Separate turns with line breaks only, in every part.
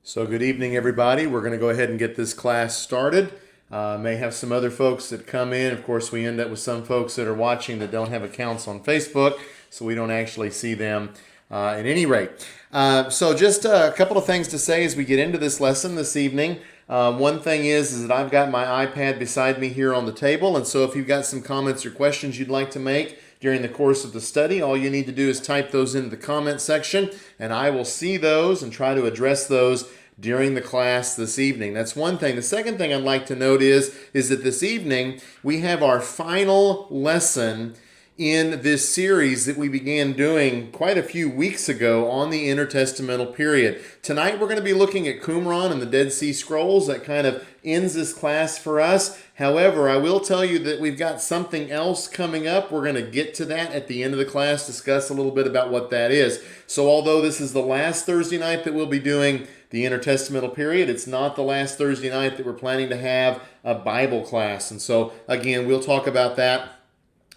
So good evening, everybody. We're going to go ahead and get this class started. May have some other folks that come in. Of course, we end up with some folks that are watching that don't have accounts on Facebook, so we don't actually see them at any rate. So just a couple of things to say as we get into this lesson this evening. One thing is that I've got my iPad beside me here on the table, and so if you've got some comments or questions you'd like to make during the course of the study, all you need to do is type those into the comment section, and I will see those and try to address those during the class this evening. That's one thing. The second thing I'd like to note is that this evening we have our final lesson in this series that we began doing quite a few weeks ago on the intertestamental period. Tonight we're going to be looking at Qumran and the Dead Sea Scrolls. That kind of ends this class for us. However, I will tell you that we've got something else coming up. We're going to get to that at the end of the class, discuss a little bit about what that is. So although this is the last Thursday night that we'll be doing the intertestamental period, it's not the last Thursday night that we're planning to have a Bible class. And so again, we'll talk about that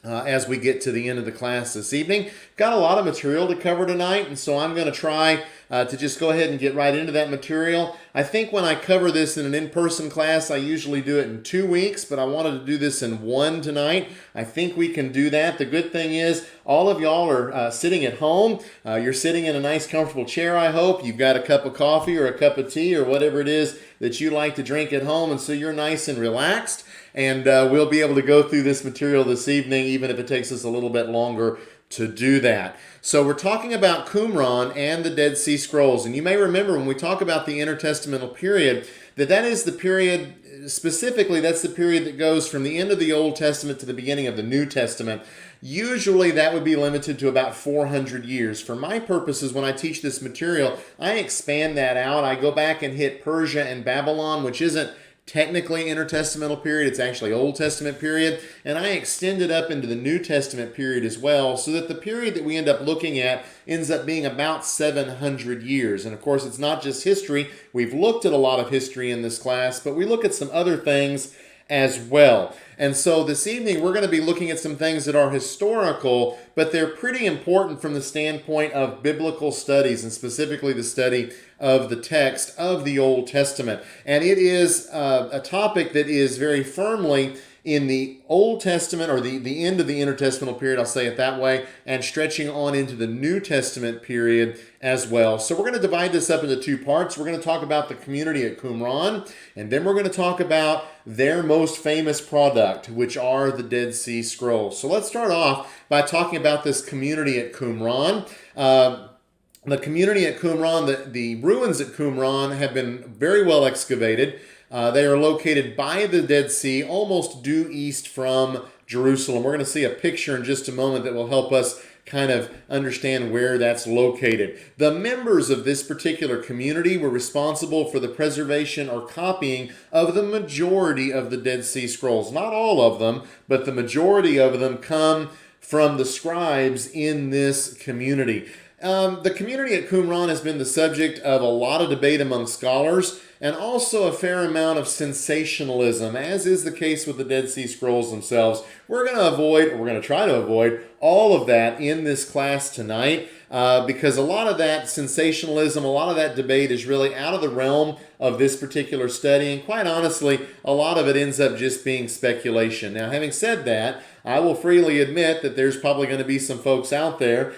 as we get to the end of the class this evening. Got a lot of material to cover tonight, and so I'm going to try to just go ahead and get right into that material. I think when I cover this in an in-person class, I usually do it in 2 weeks, but I wanted to do this in one tonight. I think we can do that. The good thing is all of y'all are sitting at home. You're sitting in a nice, comfortable chair, I hope. You've got a cup of coffee or a cup of tea or whatever it is that you like to drink at home, and so you're nice and relaxed. And we'll be able to go through this material this evening, even if it takes us a little bit longer to do that. So we're talking about Qumran and the Dead Sea Scrolls. And you may remember when we talk about the intertestamental period, that is the period, specifically that's the period that goes from the end of the Old Testament to the beginning of the New Testament. Usually that would be limited to about 400 years. For my purposes, when I teach this material, I expand that out. I go back and hit Persia and Babylon, which isn't technically intertestamental period, it's actually Old Testament period, and I extend it up into the New Testament period as well, so that the period that we end up looking at ends up being about 700 years. And of course, it's not just history. We've looked at a lot of history in this class, but we look at some other things as well. And so this evening we're going to be looking at some things that are historical, but they're pretty important from the standpoint of biblical studies, and specifically the study of the text of the Old Testament. And it is a topic that is very firmly in the Old Testament, or the end of the intertestamental period, I'll say it that way, and stretching on into the New Testament period as well. So we're going to divide this up into two parts. We're going to talk about the community at Qumran, and then we're going to talk about their most famous product, which are the Dead Sea Scrolls. So let's start off by talking about this community at Qumran. The community at Qumran, the ruins at Qumran have been very well excavated. They are located by the Dead Sea, almost due east from Jerusalem. We're going to see a picture in just a moment that will help us kind of understand where that's located. The members of this particular community were responsible for the preservation or copying of the majority of the Dead Sea Scrolls. Not all of them, but the majority of them come from the scribes in this community. The community at Qumran has been the subject of a lot of debate among scholars, and also a fair amount of sensationalism, as is the case with the Dead Sea Scrolls themselves. We're going to try to avoid all of that in this class tonight, because a lot of that sensationalism, a lot of that debate is really out of the realm of this particular study, and quite honestly, a lot of it ends up just being speculation. Now, having said that, I will freely admit that there's probably going to be some folks out there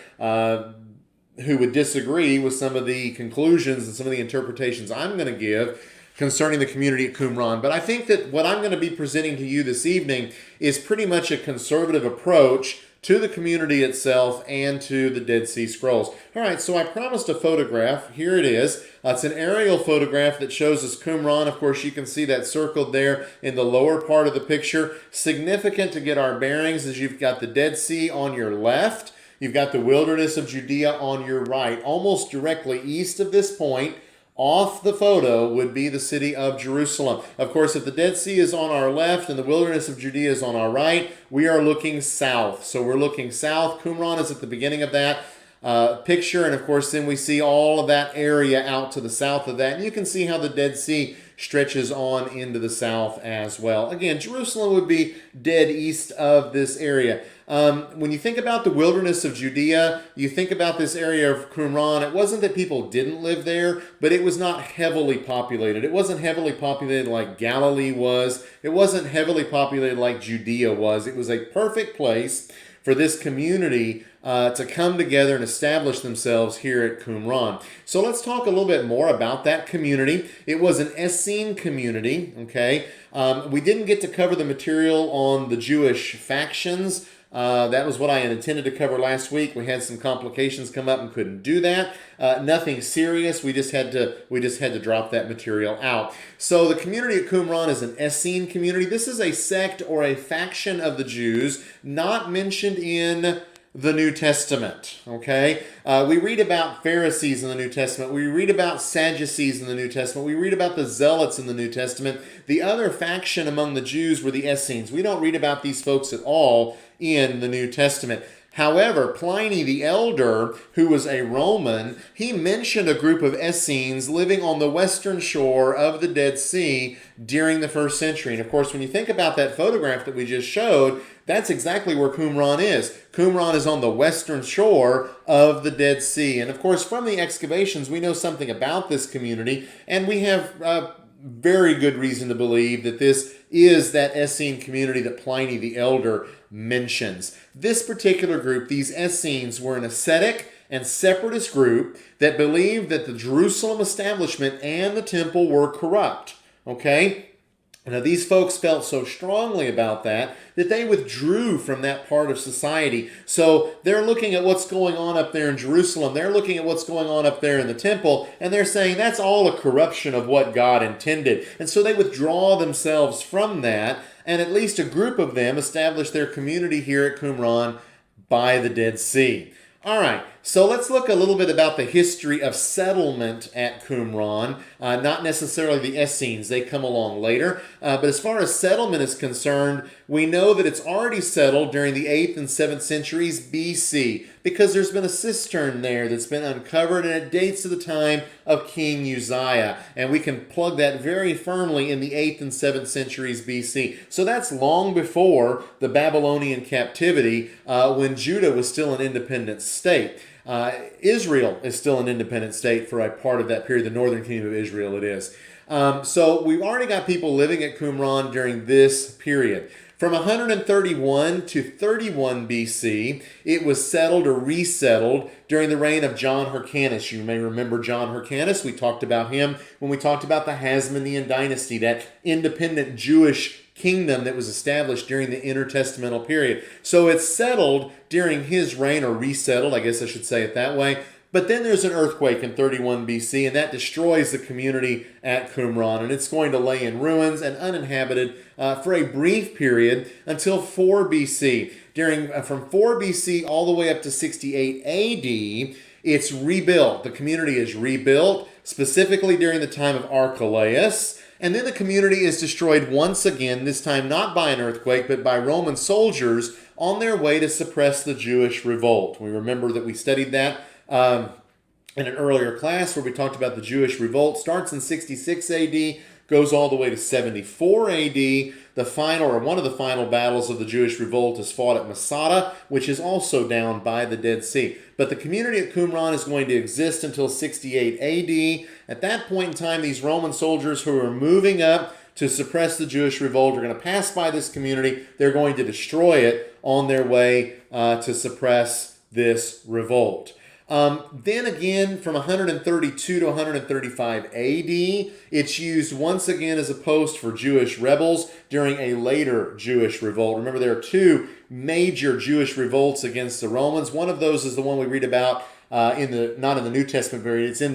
who would disagree with some of the conclusions and some of the interpretations I'm going to give concerning the community at Qumran. But I think that what I'm going to be presenting to you this evening is pretty much a conservative approach to the community itself and to the Dead Sea Scrolls. All right, so I promised a photograph. Here it is. It's an aerial photograph that shows us Qumran. Of course, you can see that circled there in the lower part of the picture. Significant to get our bearings is you've got the Dead Sea on your left. You've got the wilderness of Judea on your right. Almost directly east of this point, off the photo, would be the city of Jerusalem. Of course, if the Dead Sea is on our left and the wilderness of Judea is on our right, we are looking south. So we're looking south. Qumran is at the beginning of that picture, and of course then we see all of that area out to the south of that. And you can see how the Dead Sea stretches on into the south as well. Again, Jerusalem would be dead east of this area. When you think about the wilderness of Judea, you think about this area of Qumran. It wasn't that people didn't live there, but it was not heavily populated. It wasn't heavily populated like Galilee was. It wasn't heavily populated like Judea was. It was a perfect place for this community to come together and establish themselves here at Qumran. So let's talk a little bit more about that community. It was an Essene community, okay? We didn't get to cover the material on the Jewish factions. That was what I had intended to cover last week. We had some complications come up and couldn't do that. Nothing serious. We just had to drop that material out. So the community at Qumran is an Essene community. This is a sect or a faction of the Jews not mentioned in the New Testament, okay? We read about Pharisees in the New Testament. We read about Sadducees in the New Testament. We read about the Zealots in the New Testament. The other faction among the Jews were the Essenes. We don't read about these folks at all in the New Testament. However, Pliny the Elder, who was a Roman, he mentioned a group of Essenes living on the western shore of the Dead Sea during the first century. And of course, when you think about that photograph that we just showed, that's exactly where Qumran is. Qumran is on the western shore of the Dead Sea. And of course, from the excavations, we know something about this community, and we have very good reason to believe that this is that Essene community that Pliny the Elder mentions. This particular group, these Essenes, were an ascetic and separatist group that believed that the Jerusalem establishment and the temple were corrupt. Okay? Now, these folks felt so strongly about that they withdrew from that part of society. So they're looking at what's going on up there in Jerusalem. They're looking at what's going on up there in the temple, and they're saying that's all a corruption of what God intended. And so they withdraw themselves from that, and at least a group of them establish their community here at Qumran by the Dead Sea. All right, so let's look a little bit about the history of settlement at Qumran. Not necessarily the Essenes, they come along later. But as far as settlement is concerned, we know that it's already settled during the 8th and 7th centuries BC because there's been a cistern there that's been uncovered, and it dates to the time of King Uzziah. And we can plug that very firmly in the 8th and 7th centuries BC. So that's long before the Babylonian captivity when Judah was still an independent state. Israel is still an independent state for a part of that period. The northern kingdom of Israel it is. So we've already got people living at Qumran during this period. From 131 to 31 BC, it was settled or resettled during the reign of John Hyrcanus. You may remember John Hyrcanus. We talked about him when we talked about the Hasmonean dynasty, that independent Jewish kingdom that was established during the intertestamental period. So it's settled during his reign, or resettled, I guess I should say it that way. But then there's an earthquake in 31 BC, and that destroys the community at Qumran, and it's going to lay in ruins and uninhabited for a brief period until 4 BC. From 4 BC all the way up to 68 AD, it's rebuilt. The community is rebuilt, specifically during the time of Archelaus. And then the community is destroyed once again, this time not by an earthquake, but by Roman soldiers on their way to suppress the Jewish revolt. We remember that we studied that in an earlier class where we talked about the Jewish revolt. Starts in 66 AD, goes all the way to 74 AD. The final, or one of the final battles of the Jewish revolt is fought at Masada, which is also down by the Dead Sea. But the community at Qumran is going to exist until 68 AD. At that point in time, these Roman soldiers who are moving up to suppress the Jewish revolt are going to pass by this community. They're going to destroy it on their way to suppress this revolt. Then again, from 132 to 135 AD, it's used once again as a post for Jewish rebels during a later Jewish revolt. Remember, there are two major Jewish revolts against the Romans. One of those is the one we read about not in the New Testament period. It's in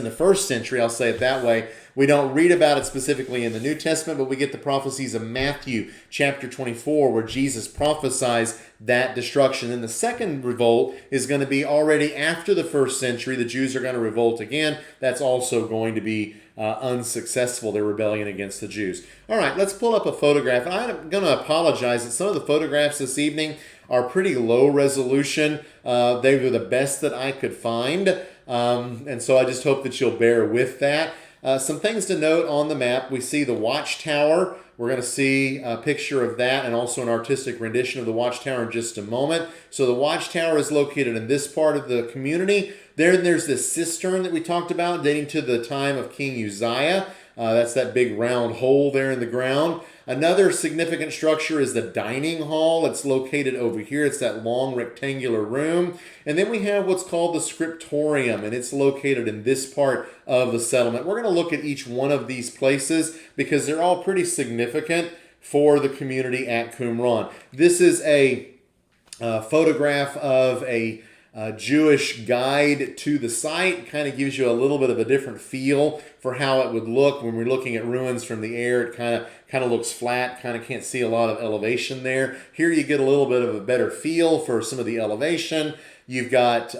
the first century. I'll say it that way. We don't read about it specifically in the New Testament, but we get the prophecies of Matthew chapter 24, where Jesus prophesies that destruction. And the second revolt is going to be already after the first century. The Jews are going to revolt again. That's also going to be unsuccessful, their rebellion against the Jews. All right, let's pull up a photograph. And I'm going to apologize that some of the photographs this evening are pretty low resolution. They were the best that I could find. And so I just hope that you'll bear with that. Some things to note on the map. We see the watchtower. We're going to see a picture of that and also an artistic rendition of the watchtower in just a moment. So the watchtower is located in this part of the community. There's this cistern that we talked about dating to the time of King Uzziah. That's that big round hole there in the ground. Another significant structure is the dining hall. It's located over here. It's that long rectangular room. And then we have what's called the scriptorium, and it's located in this part of the settlement. We're going to look at each one of these places because they're all pretty significant for the community at Qumran. This is a photograph of a Jewish guide to the site. Kind of gives you a little bit of a different feel for how it would look when we're looking at ruins from the air. It kind of looks flat, kind of can't see a lot of elevation there. Here you get a little bit of a better feel for some of the elevation. You've got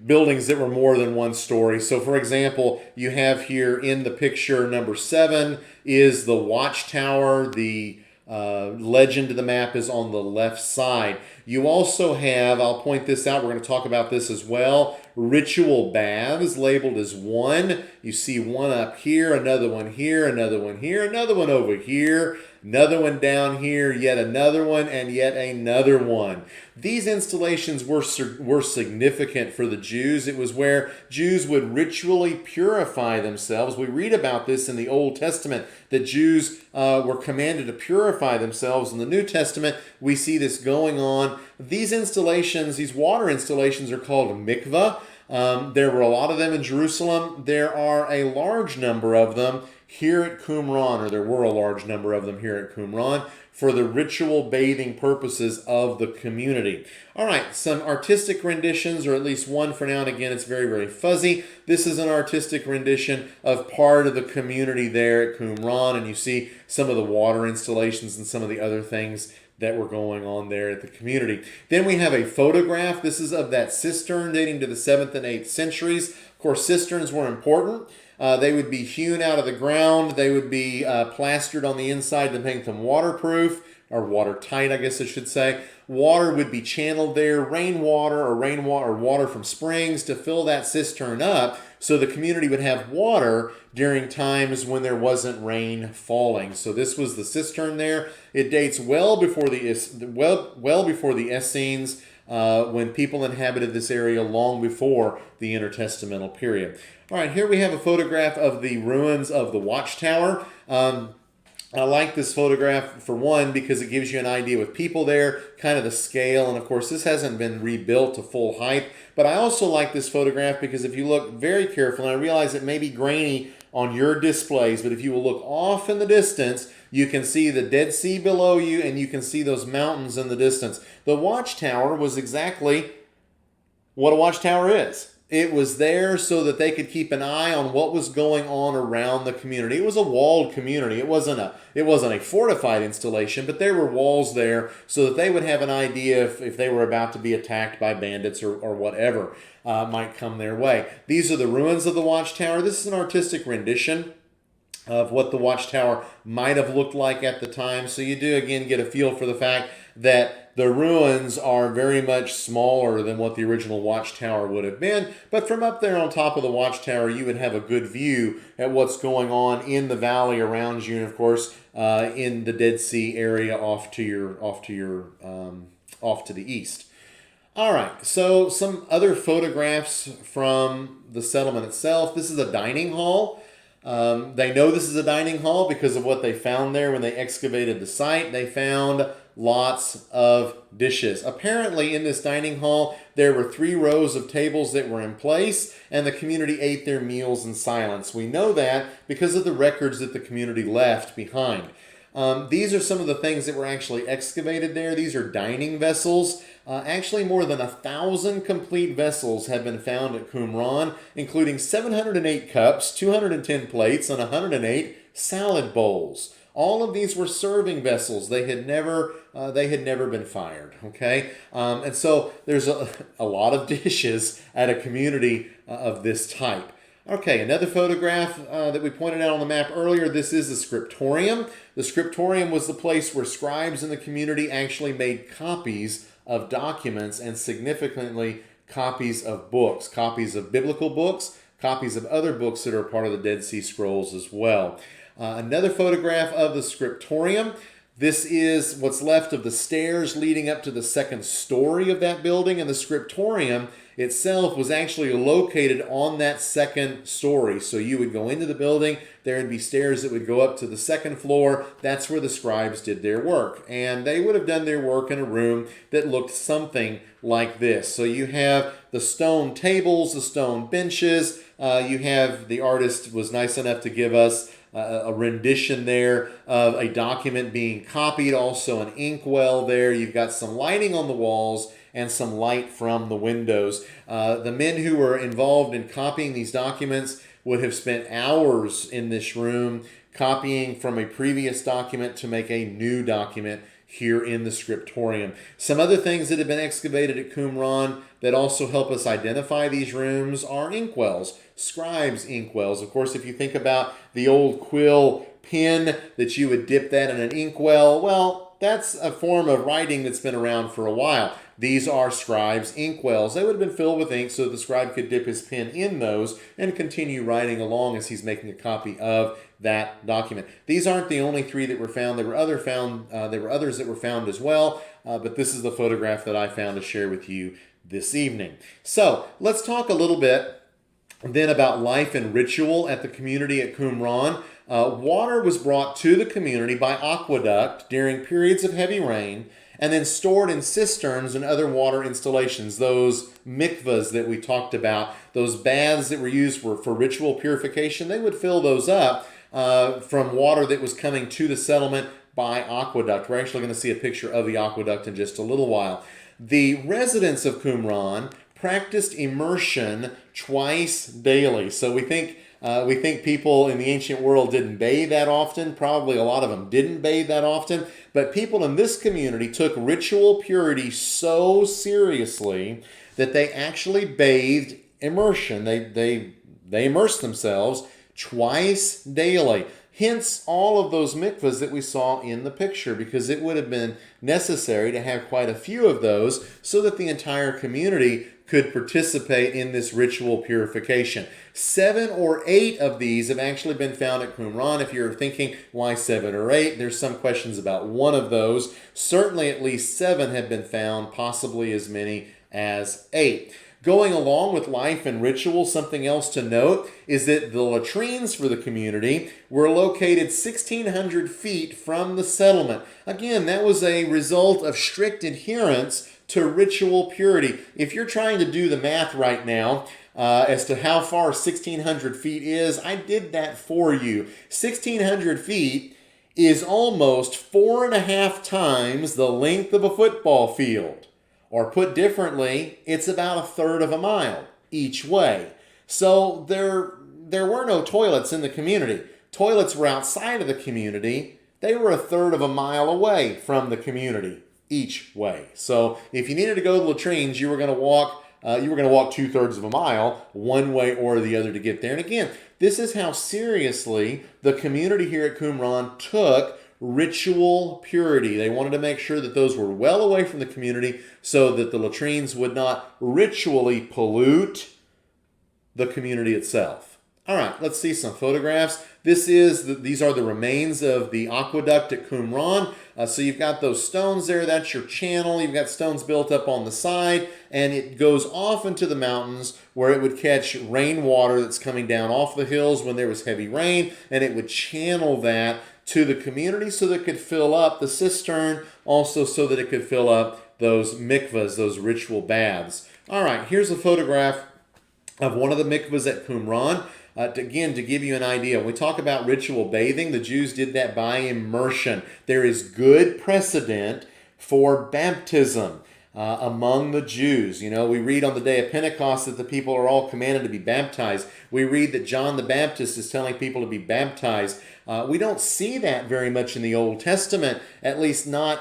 buildings that were more than one story. So for example, you have here in the picture number 7 is the watchtower. The legend of the map is on the left side. You also have, I'll point this out, we're going to talk about this as well, ritual baths labeled as 1. You see one up here, another one here, another one here, another one over here, another one down here, yet another one, and yet another one. These installations were significant for the Jews. It was where Jews would ritually purify themselves. We read about this in the Old Testament, that Jews were commanded to purify themselves. In the New Testament, we see this going on. These installations, these water installations, are called mikveh. There were a lot of them in Jerusalem. There are a large number of them here at Qumran, or there were a large number of them here at Qumran, for the ritual bathing purposes of the community. All right, some artistic renditions, or at least one for now, and again, it's very, very fuzzy. This is an artistic rendition of part of the community there at Qumran, and you see some of the water installations and some of the other things that were going on there at the community. Then we have a photograph. This is of that cistern dating to the 7th and 8th centuries. Of course, cisterns were important. They would be hewn out of the ground. They would be plastered on the inside to make them waterproof, or watertight, I guess I should say. Water would be channeled there, rainwater or water from springs, to fill that cistern up so the community would have water during times when there wasn't rain falling. So this was the cistern there. It dates well before the Essenes, when people inhabited this area long before the intertestamental period. All right, here we have a photograph of the ruins of the watchtower. I like this photograph, for one, because it gives you an idea with people there, kind of the scale, and of course this hasn't been rebuilt to full height. But I also like this photograph because if you look very carefully, and I realize it may be grainy on your displays, but if you will look off in the distance, you can see the Dead Sea below you, and you can see those mountains in the distance. The watchtower was exactly what a watchtower is. It was there so that they could keep an eye on what was going on around the community. It was a walled community. It wasn't a fortified installation, but there were walls there so that they would have an idea if they were about to be attacked by bandits or whatever might come their way. These are the ruins of the watchtower. This is an artistic rendition of what the watchtower might have looked like at the time. So you do, again, get a feel for the fact that the ruins are very much smaller than what the original watchtower would have been. But from up there on top of the watchtower, you would have a good view at what's going on in the valley around you, and of course, in the Dead Sea area off to the east. All right, so some other photographs from the settlement itself. This is a dining hall. They know this is a dining hall because of what they found there when they excavated the site. They found lots of dishes. Apparently, in this dining hall, there were 3 rows of tables that were in place, and the community ate their meals in silence. We know that because of the records that the community left behind. These are some of the things that were actually excavated there. These are dining vessels. Actually, more than 1,000 complete vessels have been found at Qumran, including 708 cups, 210 plates, and 108 salad bowls. All of these were serving vessels. They had never been fired. Okay, and so there's a lot of dishes at a community of this type. Okay, another photograph that we pointed out on the map earlier. This is the scriptorium. The scriptorium was the place where scribes in the community actually made copies of documents, and significantly copies of books, copies of biblical books, copies of other books that are part of the Dead Sea Scrolls as well. Another photograph of the scriptorium. This is what's left of the stairs leading up to the second story of that building, and the scriptorium itself was actually located on that second story. So you would go into the building, there would be stairs that would go up to the second floor. That's where the scribes did their work. And they would have done their work in a room that looked something like this. So you have the stone tables, the stone benches. You have, the artist was nice enough to give us a rendition there of a document being copied, also an inkwell there. You've got some lighting on the walls and some light from the windows. The men who were involved in copying these documents would have spent hours in this room copying from a previous document to make a new document here in the scriptorium. Some other things that have been excavated at Qumran that also help us identify these rooms are inkwells, scribes' inkwells. Of course, if you think about the old quill pen that you would dip that in an inkwell, well, that's a form of writing that's been around for a while. These are scribes' inkwells. They would have been filled with ink so the scribe could dip his pen in those and continue writing along as he's making a copy of that document. These aren't the only three that were found. There were others that were found as well, but this is the photograph that I found to share with you this evening. So let's talk a little bit then about life and ritual at the community at Qumran. Water was brought to the community by aqueduct during periods of heavy rain, and then stored in cisterns and other water installations, those mikvehs that we talked about, those baths that were used for ritual purification. They would fill those up from water that was coming to the settlement by aqueduct. We're actually going to see a picture of the aqueduct in just a little while. The residents of Qumran practiced immersion twice daily. So we think people in the ancient world didn't bathe that often. Probably a lot of them didn't bathe that often. But people in this community took ritual purity so seriously that they actually bathed immersion. They immersed themselves twice daily. Hence all of those mikvahs that we saw in the picture, because it would have been necessary to have quite a few of those so that the entire community could participate in this ritual purification. 7 or 8 of these have actually been found at Qumran. If you're thinking, why 7 or 8? There's some questions about one of those. Certainly at least 7 have been found, possibly as many as 8. Going along with life and ritual, something else to note is that the latrines for the community were located 1,600 feet from the settlement. Again, that was a result of strict adherence to ritual purity. If you're trying to do the math right now as to how far 1,600 feet is, I did that for you. 1,600 feet is almost 4.5 times the length of a football field. Or put differently, it's about 1/3 of a mile each way. So there were no toilets in the community. Toilets were outside of the community. They were 1/3 of a mile away from the community each way. So if you needed to go to the latrines, you were going to walk 2/3 of a mile one way or the other to get there. And again, this is how seriously the community here at Qumran took ritual purity. They wanted to make sure that those were well away from the community so that the latrines would not ritually pollute the community itself. All right, let's see some photographs. These are the remains of the aqueduct at Qumran. So you've got those stones there. That's your channel. You've got stones built up on the side, and it goes off into the mountains where it would catch rainwater that's coming down off the hills when there was heavy rain, and it would channel that to the community so that it could fill up the cistern, also so that it could fill up those mikvahs, those ritual baths. All right, here's a photograph of one of the mikvahs at Qumran. Again, to give you an idea, when we talk about ritual bathing, the Jews did that by immersion. There is good precedent for baptism among the Jews. You know, we read on the day of Pentecost that the people are all commanded to be baptized. We read that John the Baptist is telling people to be baptized. We don't see that very much in the Old Testament, at least not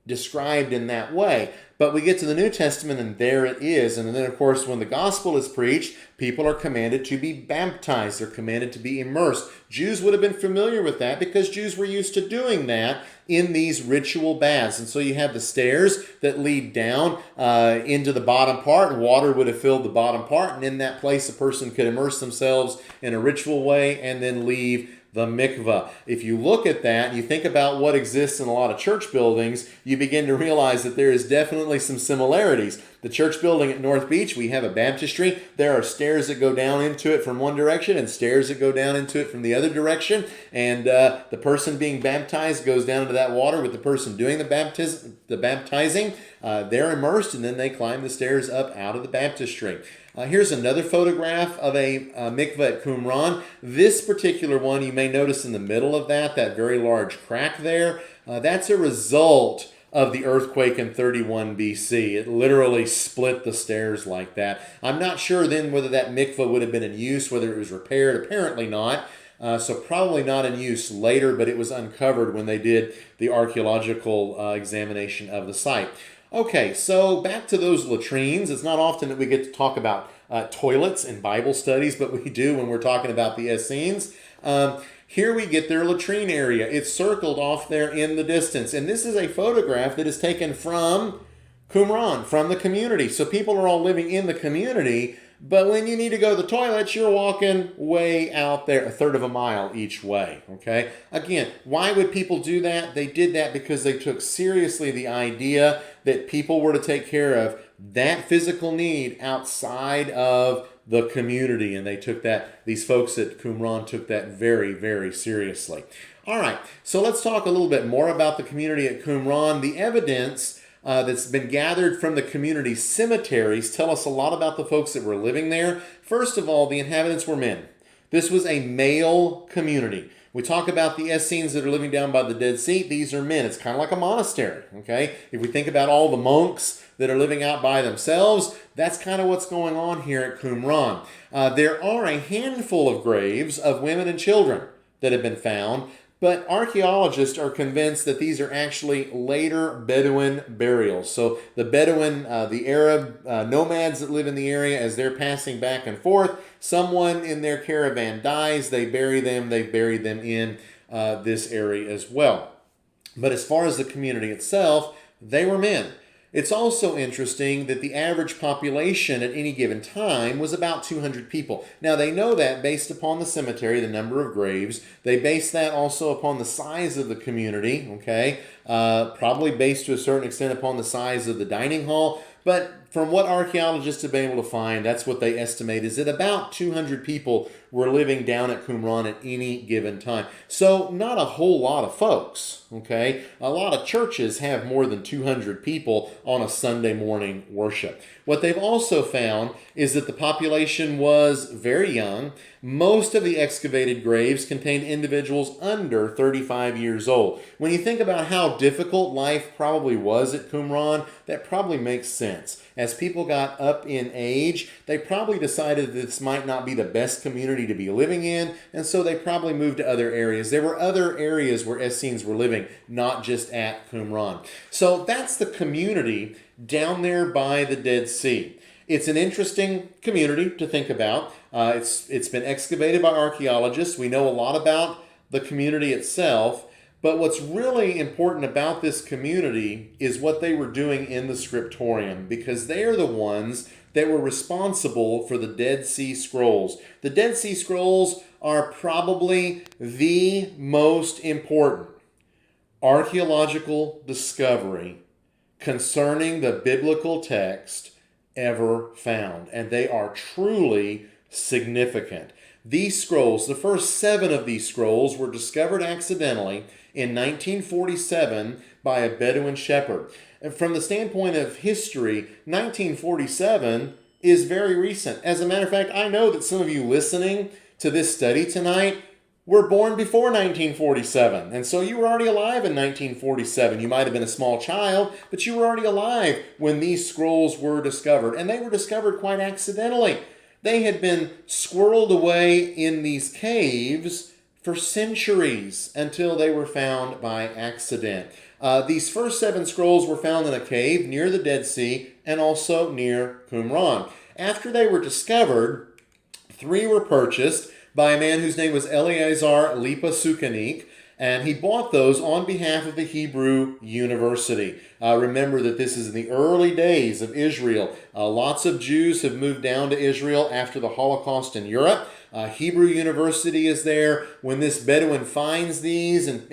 described in that way. But we get to the New Testament and there it is. And then, of course, when the gospel is preached, people are commanded to be baptized. They're commanded to be immersed. Jews would have been familiar with that because Jews were used to doing that in these ritual baths. And so you have the stairs that lead down into the bottom part, and water would have filled the bottom part. And in that place, a person could immerse themselves in a ritual way and then leave the mikveh. If you look at that and you think about what exists in a lot of church buildings, you begin to realize that there is definitely some similarities. The church building at North Beach, we have a baptistry. There are stairs that go down into it from one direction and stairs that go down into it from the other direction. And the person being baptized goes down into that water with the person doing the baptizing. They're immersed and then they climb the stairs up out of the baptistry. Here's another photograph of a mikveh at Qumran. This particular one, you may notice in the middle of that very large crack there. That's a result of the earthquake in 31 BC. It literally split the stairs like that. I'm not sure then whether that mikveh would have been in use, whether it was repaired. Apparently not. So probably not in use later, but it was uncovered when they did the archaeological examination of the site. Okay, so back to those latrines. It's not often that we get to talk about toilets in Bible studies, but we do when we're talking about the Essenes. Here we get their latrine area. It's circled off there in the distance. And this is a photograph that is taken from Qumran, from the community. So people are all living in the community, but when you need to go to the toilets, you're walking way out there, a third of a mile each way, okay? Again, why would people do that? They did that because they took seriously the idea that people were to take care of that physical need outside of the community, and they took that, these folks at Qumran took that very, very seriously. All right, so let's talk a little bit more about the community at Qumran. The evidence that's been gathered from the community cemeteries tell us a lot about the folks that were living there. First of all, the inhabitants were men. This was a male community. We talk about the Essenes that are living down by the Dead Sea. These are men. It's kind of like a monastery, okay? If we think about all the monks that are living out by themselves, that's kind of what's going on here at Qumran. There are a handful of graves of women and children that have been found, but archaeologists are convinced that these are actually later Bedouin burials. So the Bedouin, the Arab nomads that live in the area, as they're passing back and forth, someone in their caravan dies, they bury them, they buried them in this area as well. But as far as the community itself, they were men. It's also interesting that the average population at any given time was about 200 people. Now, they know that based upon the cemetery, the number of graves. They base that also upon the size of the community, okay? Probably based to a certain extent upon the size of the dining hall. But from what archaeologists have been able to find, that's what they estimate, is that about 200 people were living down at Qumran at any given time. So not a whole lot of folks, okay? A lot of churches have more than 200 people on a Sunday morning worship. What they've also found is that the population was very young. Most of the excavated graves contained individuals under 35 years old. When you think about how difficult life probably was at Qumran, that probably makes sense. As people got up in age, they probably decided that this might not be the best community to be living in, and so they probably moved to other areas. There were other areas where Essenes were living, not just at Qumran. So that's the community down there by the Dead Sea. It's an interesting community to think about. It's been excavated by archaeologists. We know a lot about the community itself, but what's really important about this community is what they were doing in the scriptorium, because they are the ones that were responsible for the Dead Sea Scrolls. The Dead Sea Scrolls are probably the most important archaeological discovery concerning the biblical text ever found, and they are truly significant. These scrolls, the first 7 of these scrolls, were discovered accidentally in 1947 by a Bedouin shepherd. And from the standpoint of history, 1947 is very recent. As a matter of fact, I know that some of you listening to this study tonight were born before 1947. And so you were already alive in 1947. You might have been a small child, but you were already alive when these scrolls were discovered. And they were discovered quite accidentally. They had been squirreled away in these caves for centuries until they were found by accident. These first 7 scrolls were found in a cave near the Dead Sea and also near Qumran. After they were discovered, 3 were purchased by a man whose name was Eleazar Lipa Sukanik, and he bought those on behalf of the Hebrew University. Remember that this is in the early days of Israel. Lots of Jews have moved down to Israel after the Holocaust in Europe. Hebrew University is there. When this Bedouin finds these and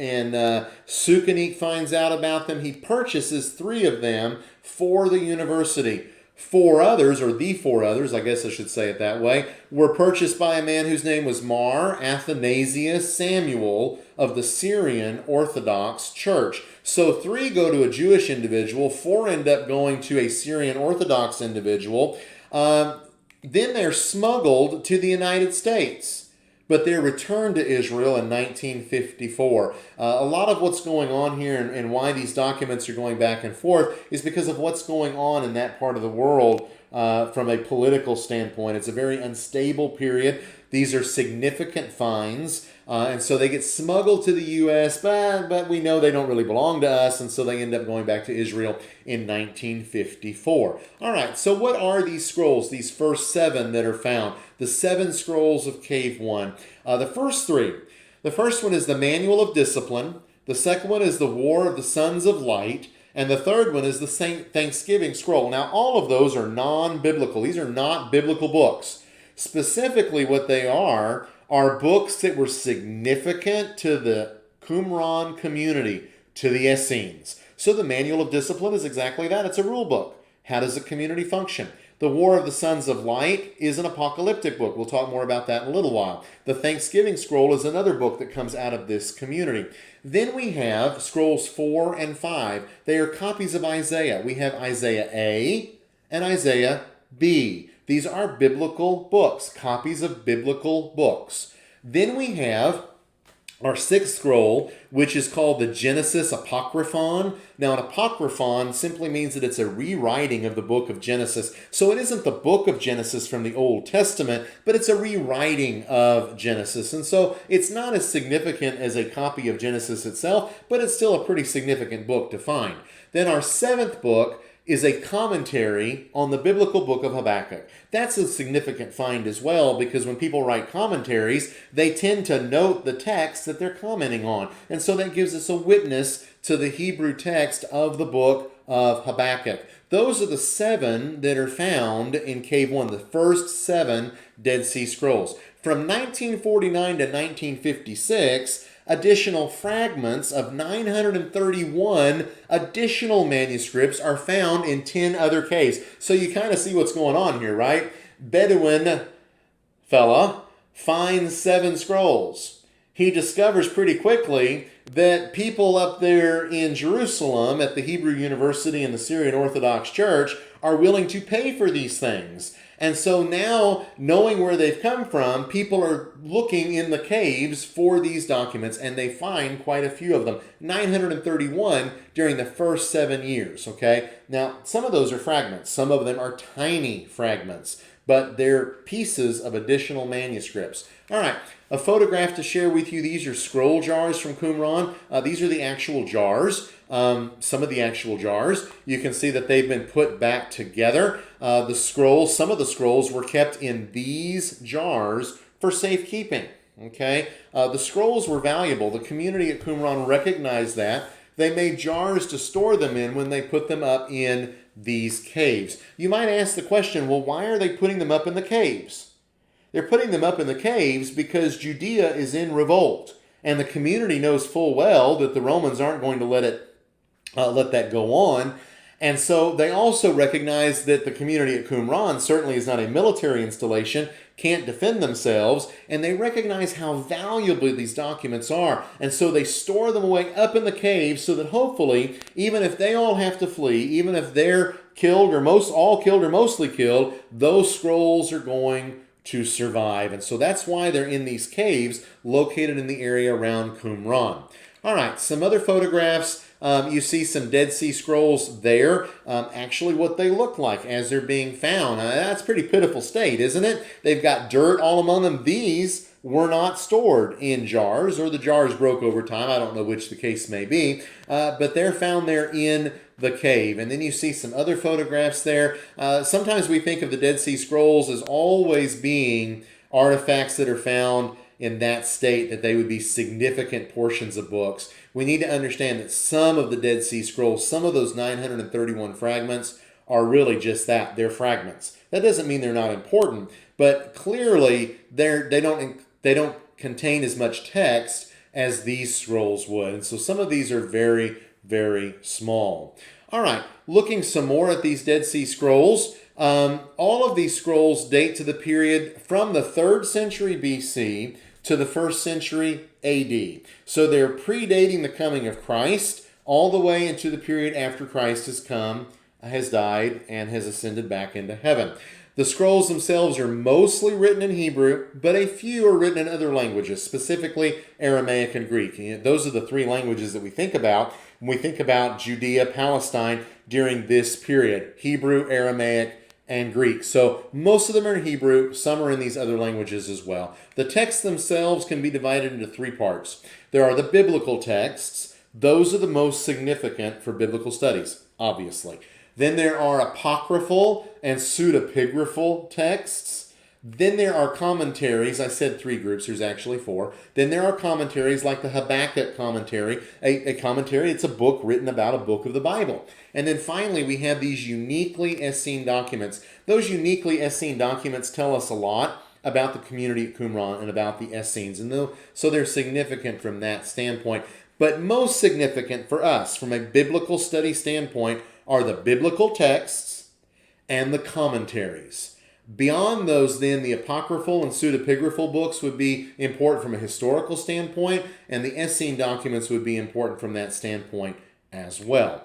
Sukanik finds out about them, he purchases 3 of them for the university. 4 others, or the 4 others, I guess I should say it that way, were purchased by a man whose name was Mar Athanasius Samuel of the Syrian Orthodox Church. So 3 go to a Jewish individual, 4 end up going to a Syrian Orthodox individual. Then they're smuggled to the United States, but they're returned to Israel in 1954. A lot of what's going on here and why these documents are going back and forth is because of what's going on in that part of the world from a political standpoint. It's a very unstable period. These are significant finds, and so they get smuggled to the U.S., but we know they don't really belong to us, and so they end up going back to Israel in 1954. All right, so what are these scrolls, these first 7 that are found? The 7 scrolls of Cave 1. The first 3. The first one is the Manual of Discipline. The second one is the War of the Sons of Light. And the third one is the Thanksgiving Scroll. Now, all of those are non-biblical. These are not biblical books. Specifically, what they are books that were significant to the Qumran community, to the Essenes. So the Manual of Discipline is exactly that. It's a rule book. How does a community function? The War of the Sons of Light is an apocalyptic book. We'll talk more about that in a little while. The Thanksgiving Scroll is another book that comes out of this community. Then we have Scrolls 4 and 5. They are copies of Isaiah. We have Isaiah A and Isaiah B. These are biblical books, copies of biblical books. Then we have our 6th scroll, which is called the Genesis Apocryphon. Now, an apocryphon simply means that it's a rewriting of the book of Genesis. So it isn't the book of Genesis from the Old Testament, but it's a rewriting of Genesis. And so it's not as significant as a copy of Genesis itself, but it's still a pretty significant book to find. Then our 7th book is a commentary on the biblical book of Habakkuk. That's a significant find as well, because when people write commentaries, they tend to note the text that they're commenting on. And so that gives us a witness to the Hebrew text of the book of Habakkuk. Those are the 7 that are found in Cave 1, the first 7 Dead Sea Scrolls. From 1949 to 1956, additional fragments of 931 additional manuscripts are found in 10 other caves. So you kind of see what's going on here, right? Bedouin fella finds 7 scrolls. He discovers pretty quickly that people up there in Jerusalem at the Hebrew University and the Syrian Orthodox Church are willing to pay for these things. And so now, knowing where they've come from, people are looking in the caves for these documents, and they find quite a few of them. 931 during the first 7 years, okay? Now, some of those are fragments. Some of them are tiny fragments, but they're pieces of additional manuscripts. All right, a photograph to share with you. These are scroll jars from Qumran. These are the actual jars. Some of the actual jars. You can see that they've been put back together. The scrolls, some of the scrolls were kept in these jars for safekeeping. Okay, the scrolls were valuable. The community at Qumran recognized that. They made jars to store them in when they put them up in these caves. You might ask the question, well, why are they putting them up in the caves? They're putting them up in the caves because Judea is in revolt, and the community knows full well that the Romans aren't going to let that go on. And so they also recognize that the community at Qumran certainly is not a military installation, can't defend themselves, and they recognize how valuable these documents are. And so they store them away up in the caves so that hopefully, even if they all have to flee, even if they're killed or all killed or mostly killed, those scrolls are going to survive. And so that's why they're in these caves located in the area around Qumran. All right, some other photographs. You see some Dead Sea Scrolls there. Actually, what they look like as they're being found. That's a pretty pitiful state, isn't it? They've got dirt all among them. These were not stored in jars, or the jars broke over time. I don't know which the case may be, but they're found there in the cave. And then you see some other photographs there. Sometimes we think of the Dead Sea Scrolls as always being artifacts that are found in that state, that they would be significant portions of books. We need to understand that some of the Dead Sea Scrolls, some of those 931 fragments, are really just that. They're fragments. That doesn't mean they're not important, but clearly they don't contain as much text as these scrolls would. And so some of these are very, very small. All right, looking some more at these Dead Sea Scrolls. All of these scrolls date to the period from the 3rd century BC to the 1st century AD. So they're predating the coming of Christ all the way into the period after Christ has died, and has ascended back into heaven. The scrolls themselves are mostly written in Hebrew, but a few are written in other languages, specifically Aramaic and Greek. And those are the 3 languages that we think about when we think about Judea, Palestine during this period: Hebrew, Aramaic, and Greek. So most of them are in Hebrew, some are in these other languages as well. The texts themselves can be divided into 3 parts. There are the biblical texts. Those are the most significant for biblical studies, obviously. Then there are apocryphal and pseudepigraphal texts. Then there are commentaries. I said 3 groups, there's actually 4. Then there are commentaries like the Habakkuk commentary, a commentary. It's a book written about a book of the Bible. And then finally, we have these uniquely Essene documents. Those uniquely Essene documents tell us a lot about the community at Qumran and about the Essenes. And so they're significant from that standpoint. But most significant for us, from a biblical study standpoint, are the biblical texts and the commentaries. Beyond those, then, the apocryphal and pseudepigraphal books would be important from a historical standpoint, and the Essene documents would be important from that standpoint as well.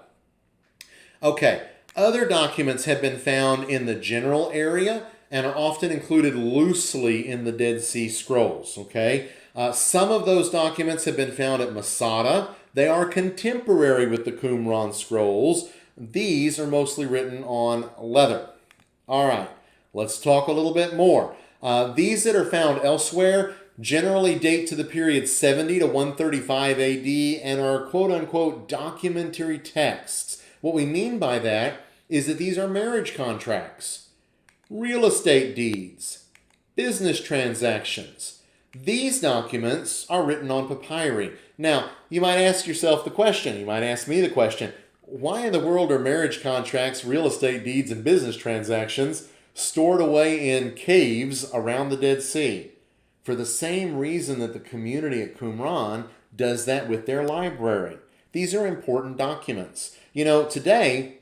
Okay, other documents have been found in the general area and are often included loosely in the Dead Sea Scrolls. Okay, some of those documents have been found at Masada. They are contemporary with the Qumran scrolls. These are mostly written on leather. All right, let's talk a little bit more. These that are found elsewhere generally date to the period 70 to 135 AD and are quote-unquote documentary texts. What we mean by that is that these are marriage contracts, real estate deeds, business transactions. These documents are written on papyri. Now, you might ask yourself the question, you might ask me the question, why in the world are marriage contracts, real estate deeds, and business transactions stored away in caves around the Dead Sea? For the same reason that the community at Qumran does that with their library. These are important documents. You know, today,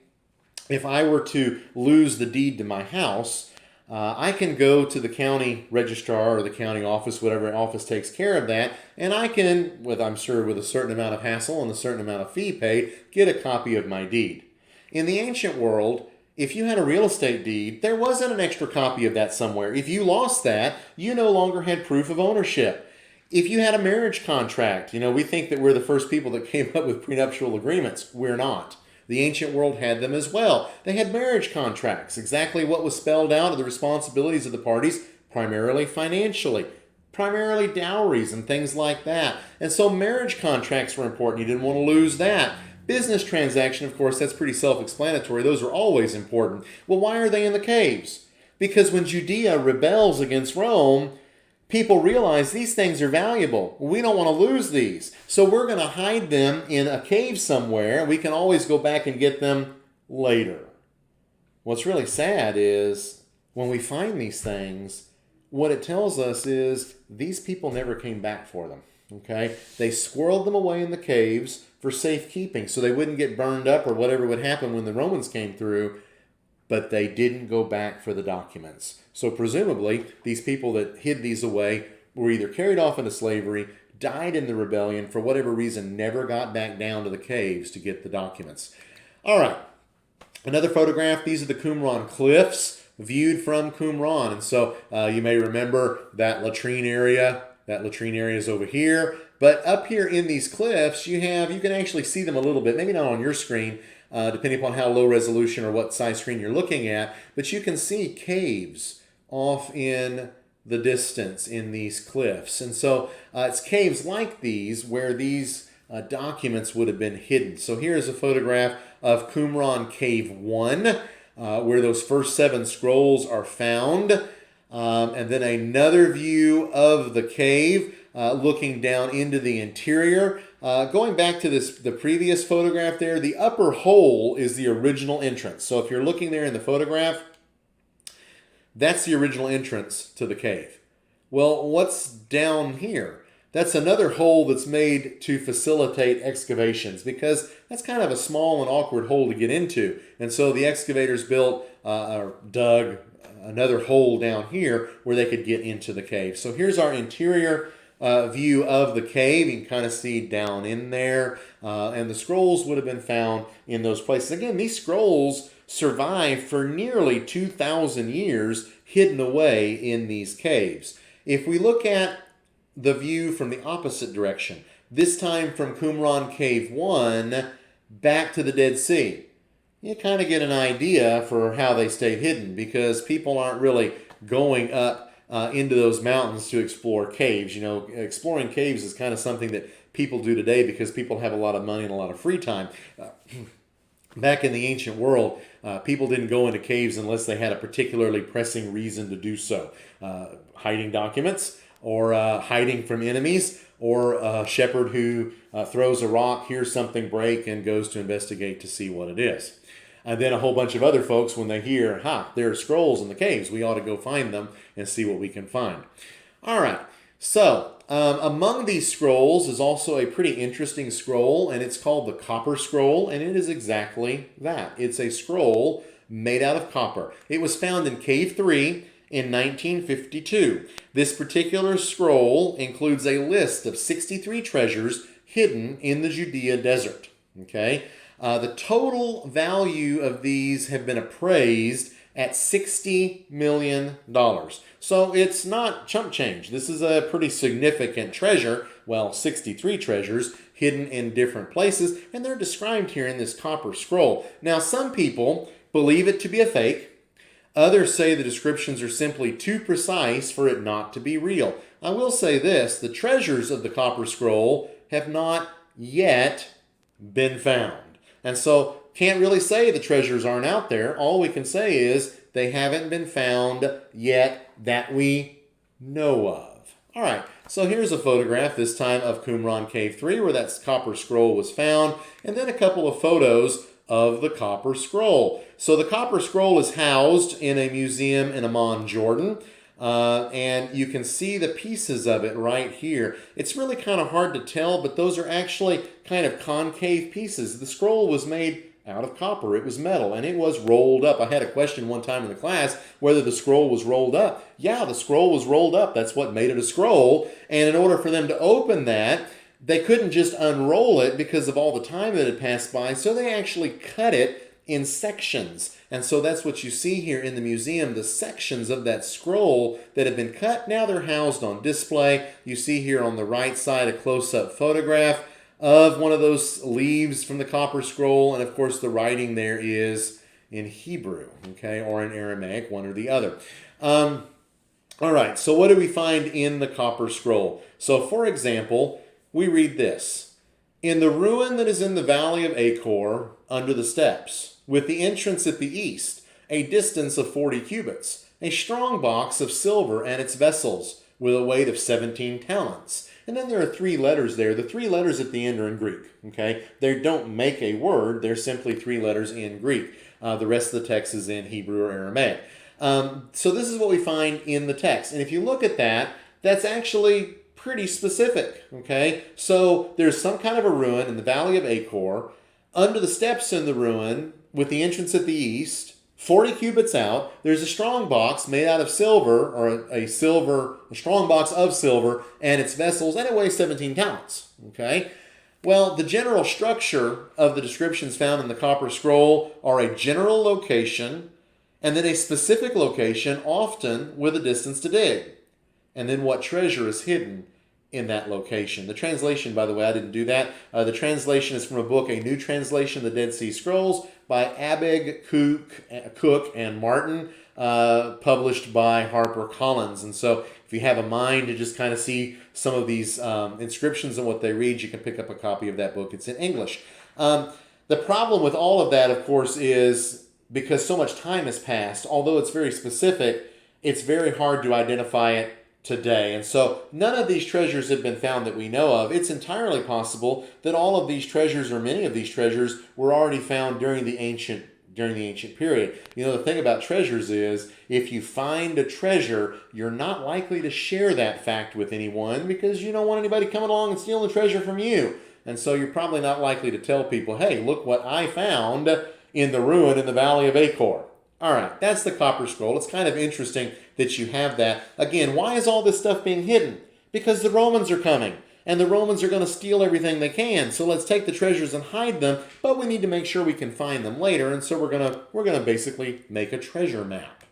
if I were to lose the deed to my house, I can go to the county registrar or the county office, whatever office takes care of that, and I can, I'm sure with a certain amount of hassle and a certain amount of fee paid, get a copy of my deed. In the ancient world, if you had a real estate deed, there wasn't an extra copy of that somewhere. If you lost that, you no longer had proof of ownership. If you had a marriage contract, we think that we're the first people that came up with prenuptial agreements. We're not. The ancient world had them as well. They had marriage contracts, exactly what was spelled out of the responsibilities of the parties, primarily financially, primarily dowries and things like that. And so marriage contracts were important. You didn't want to lose that. Business transaction, of course, that's pretty self-explanatory. Those are always important. Well, why are they in the caves? Because when Judea rebels against Rome, people realize these things are valuable. We don't want to lose these. So we're going to hide them in a cave somewhere. We can always go back and get them later. What's really sad is when we find these things, what it tells us is these people never came back for them. Okay? They squirreled them away in the caves for safekeeping so they wouldn't get burned up or whatever would happen when the Romans came through. But they didn't go back for the documents. So presumably, these people that hid these away were either carried off into slavery, died in the rebellion, for whatever reason, never got back down to the caves to get the documents. All right, another photograph. These are the Qumran cliffs viewed from Qumran. And so you may remember that latrine area. That latrine area is over here. But up here in these cliffs, you can actually see them a little bit, maybe not on your screen, depending upon how low resolution or what size screen you're looking at, but you can see caves off in the distance in these cliffs. And so it's caves like these where these documents would have been hidden. So here's a photograph of Qumran Cave 1, where those first 7 scrolls are found. And then another view of the cave looking down into the interior. Going back to the previous photograph there, the upper hole is the original entrance. So if you're looking there in the photograph, that's the original entrance to the cave. Well, what's down here? That's another hole that's made to facilitate excavations, because that's kind of a small and awkward hole to get into. And so the excavators built or dug another hole down here where they could get into the cave. So here's our interior view of the cave. You can kind of see down in there. And the scrolls would have been found in those places. Again, these scrolls survived for nearly 2,000 years hidden away in these caves. If we look at the view from the opposite direction, this time from Qumran Cave 1 back to the Dead Sea, you kind of get an idea for how they stayed hidden, because people aren't really going up into those mountains to explore caves. You know, exploring caves is kind of something that people do today because people have a lot of money and a lot of free time. Back in the ancient world, people didn't go into caves unless they had a particularly pressing reason to do so. Hiding documents, or hiding from enemies, or a shepherd who throws a rock, hears something break, and goes to investigate to see what it is. And then a whole bunch of other folks, when they hear, there are scrolls in the caves, we ought to go find them and see what we can find. All right, so among these scrolls is also a pretty interesting scroll, and it's called the Copper Scroll, and it is exactly that. It's a scroll made out of copper. It was found in Cave 3 in 1952. This particular scroll includes a list of 63 treasures hidden in the Judea desert. Okay, the total value of these have been appraised at $60 million. So it's not chump change. This is a pretty significant treasure. Well, 63 treasures hidden in different places, and they're described here in this copper scroll. Now, some people believe it to be a fake. Others say the descriptions are simply too precise for it not to be real. I will say this, the treasures of the Copper Scroll have not yet been found. And so can't really say the treasures aren't out there. All we can say is they haven't been found yet that we know of. All right, so here's a photograph, this time of Qumran Cave 3, where that Copper Scroll was found, and then a couple of photos of the Copper Scroll. So the Copper Scroll is housed in a museum in Amman, Jordan, and you can see the pieces of it right here. It's really kind of hard to tell, but those are actually kind of concave pieces. The scroll was made out of copper. It was metal, and it was rolled up. I had a question one time in the class whether the scroll was rolled up. Yeah, the scroll was rolled up. That's what made it a scroll, and in order for them to open that, they couldn't just unroll it because of all the time that had passed by, so they actually cut it in sections. And so that's what you see here in the museum, the sections of that scroll that have been cut. Now they're housed on display. You see here on the right side a close-up photograph of one of those leaves from the Copper Scroll, and of course the writing there is in Hebrew, okay, or in Aramaic, one or the other. All right, so what do we find in the Copper Scroll? So for example, we read this: in the ruin that is in the valley of Achor, under the steps, with the entrance at the east, a distance of 40 cubits, a strong box of silver and its vessels, with a weight of 17 talents. And then there are 3 letters there. The 3 letters at the end are in Greek, okay? They don't make a word. They're simply 3 letters in Greek. The rest of the text is in Hebrew or Aramaic. So this is what we find in the text. And if you look at that, that's actually pretty specific, okay? So there's some kind of a ruin in the valley of Achor. Under the steps in the ruin, with the entrance at the east, 40 cubits out, there's a strong box made out of silver, or a strong box of silver, and its vessels, and it weighs 17 talents, okay? Well, the general structure of the descriptions found in the Copper Scroll are a general location, and then a specific location, often with a distance to dig, and then what treasure is hidden in that location. The translation, by the way, I didn't do that. The translation is from a book, A New Translation of the Dead Sea Scrolls by Abegg, Cook, and Martin, published by HarperCollins. And so if you have a mind to just kind of see some of these inscriptions and what they read, you can pick up a copy of that book. It's in English. The problem with all of that, of course, is because so much time has passed, although it's very specific, it's very hard to identify it today. And so none of these treasures have been found that we know of. It's entirely possible that all of these treasures, or many of these treasures, were already found during the ancient period. You know, the thing about treasures is, if you find a treasure, you're not likely to share that fact with anyone because you don't want anybody coming along and stealing the treasure from you. And so you're probably not likely to tell people, hey, look what I found in the ruin in the Valley of Achor. All right, that's the copper scroll. It's kind of interesting that you have that. Again, why is all this stuff being hidden? Because the Romans are coming, and the Romans are going to steal everything they can. So let's take the treasures and hide them, but we need to make sure we can find them later, and so we're going to basically make a treasure map.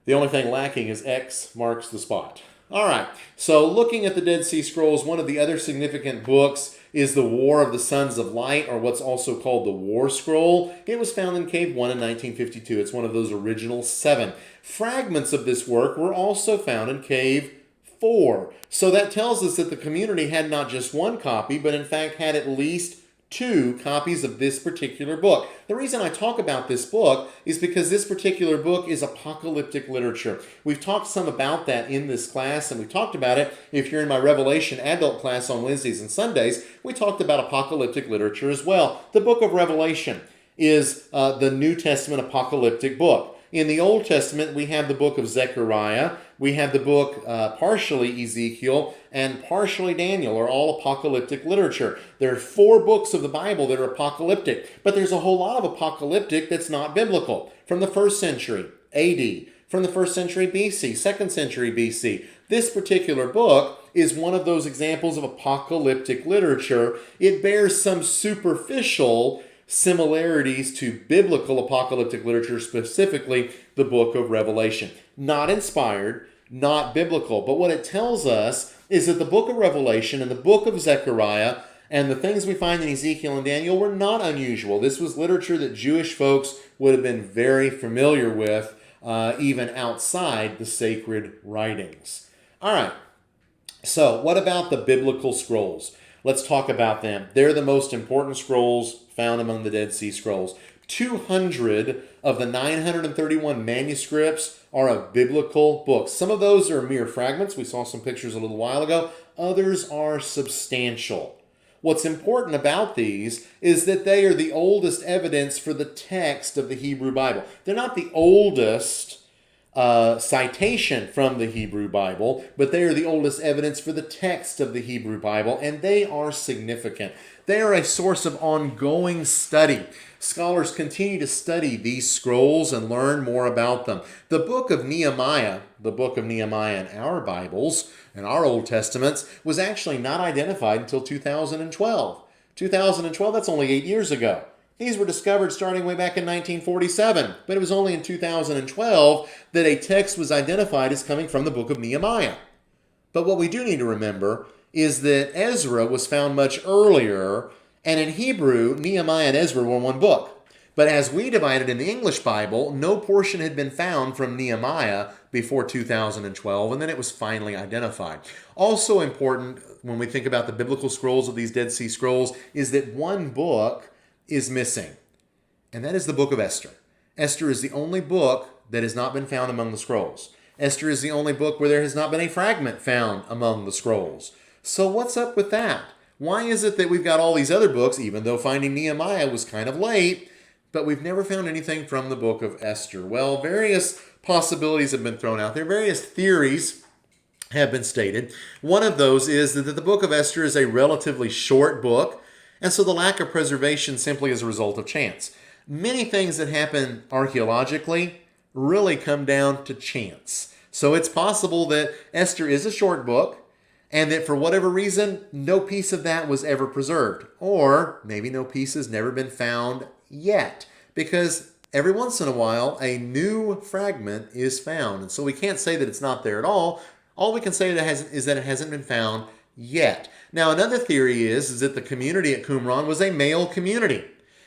The only thing lacking is X marks the spot. All right, so looking at the Dead Sea Scrolls, one of the other significant books is the War of the Sons of Light, or what's also called the War Scroll. It was found in Cave 1 in 1952. It's one of those original 7. Fragments of this work were also found in Cave 4. So that tells us that the community had not just one copy, but in fact had at least 2 copies of this particular book. The reason I talk about this book is because this particular book is apocalyptic literature. We've talked some about that in this class, and we talked about it if you're in my Revelation adult class on Wednesdays and Sundays. We talked about apocalyptic literature as well. The book of Revelation is the New Testament apocalyptic book. In the Old Testament, we have the book of Zechariah, we have the book partially Ezekiel, and partially Daniel, are all apocalyptic literature. There are 4 books of the Bible that are apocalyptic, but there's a whole lot of apocalyptic that's not biblical. From the 1st century AD, from the 1st century BC, 2nd century BC. This particular book is one of those examples of apocalyptic literature. It bears some superficial similarities to biblical apocalyptic literature, specifically the book of Revelation. Not inspired, not biblical, but what it tells us is that the book of Revelation and the book of Zechariah and the things we find in Ezekiel and Daniel were not unusual. This was literature that Jewish folks would have been very familiar with, even outside the sacred writings. All right, so what about the biblical scrolls? Let's talk about them. They're the most important scrolls found among the Dead Sea Scrolls. 200 of the 931 manuscripts are of biblical books. Some of those are mere fragments. We saw some pictures a little while ago. Others are substantial. What's important about these is that they are the oldest evidence for the text of the Hebrew Bible. They're not the oldest citation from the Hebrew Bible, but they are the oldest evidence for the text of the Hebrew Bible, and they are significant. They are a source of ongoing study. Scholars continue to study these scrolls and learn more about them. The book of Nehemiah in our Bibles, in our Old Testaments, was actually not identified until 2012. 2012, that's only 8 years ago. These were discovered starting way back in 1947, but it was only in 2012 that a text was identified as coming from the book of Nehemiah. But what we do need to remember is that Ezra was found much earlier, and in Hebrew, Nehemiah and Ezra were one book. But as we divided in the English Bible, no portion had been found from Nehemiah before 2012, and then it was finally identified. Also important when we think about the biblical scrolls of these Dead Sea Scrolls is that one book is missing, and that is the book of Esther. Esther is the only book that has not been found among the scrolls. Esther is the only book where there has not been a fragment found among the scrolls. So what's up with that? Why is it that we've got all these other books, even though finding Nehemiah was kind of late, but we've never found anything from the book of Esther? Well, various possibilities have been thrown out there. Various theories have been stated. One of those is that the book of Esther is a relatively short book, and so the lack of preservation simply is a result of chance. Many things that happen archaeologically really come down to chance. So it's possible that Esther is a short book, and that for whatever reason, no piece of that was ever preserved. Or maybe no piece has never been found yet, because every once in a while, a new fragment is found. And so we can't say that it's not there at all. All we can say is that it hasn't been found yet. Now, another theory is that the community at Qumran was a male community.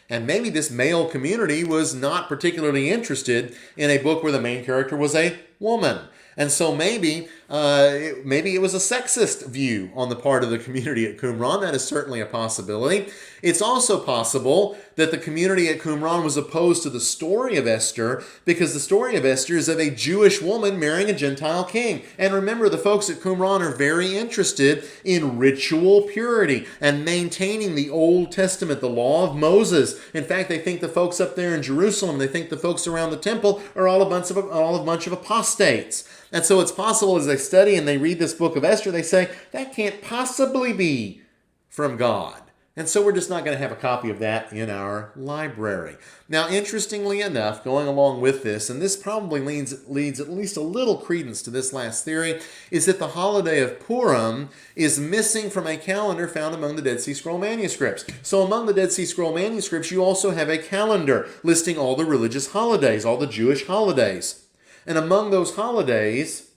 And maybe this male community was not particularly interested in a book where the main character was a woman. And so maybe it was a sexist view on the part of the community at Qumran. That is certainly a possibility. It's also possible that the community at Qumran was opposed to the story of Esther because the story of Esther is of a Jewish woman marrying a Gentile king. And remember, the folks at Qumran are very interested in ritual purity and maintaining the Old Testament, the law of Moses. In fact, they think the folks up there in Jerusalem, they think the folks around the temple are all a bunch of apostates. And so it's possible as they study and they read this book of Esther, they say, that can't possibly be from God. And so we're just not going to have a copy of that in our library. Now, interestingly enough, going along with this, and this probably leads at least a little credence to this last theory, is that the holiday of Purim is missing from a calendar found among the Dead Sea Scroll manuscripts. So among the Dead Sea Scroll manuscripts, you also have a calendar listing all the religious holidays, all the Jewish holidays. And among those holidays,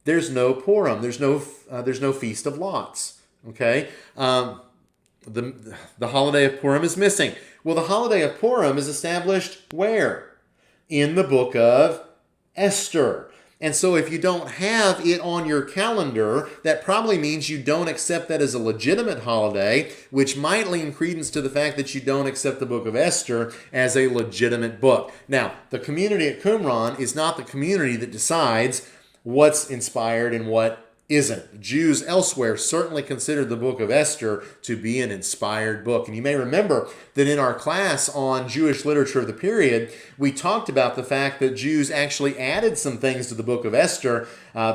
there's no Purim. There's no Feast of Lots. Okay? The holiday of Purim is missing. Well, the holiday of Purim is established where? In the book of Esther. And so if you don't have it on your calendar, that probably means you don't accept that as a legitimate holiday, which might lean credence to the fact that you don't accept the book of Esther as a legitimate book. Now, the community at Qumran is not the community that decides what's inspired and what isn't. Jews elsewhere certainly considered the book of Esther to be an inspired book. And you may remember that in our class on Jewish literature of the period, we talked about the fact that Jews actually added some things to the book of Esther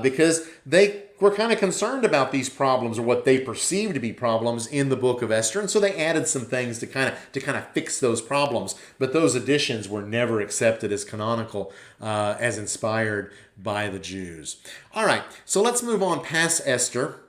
because they were kind of concerned about these problems or what they perceived to be problems in the book of Esther. And so they added some things to kind of fix those problems. But those additions were never accepted as canonical, as inspired by the Jews. All right, so let's move on past Esther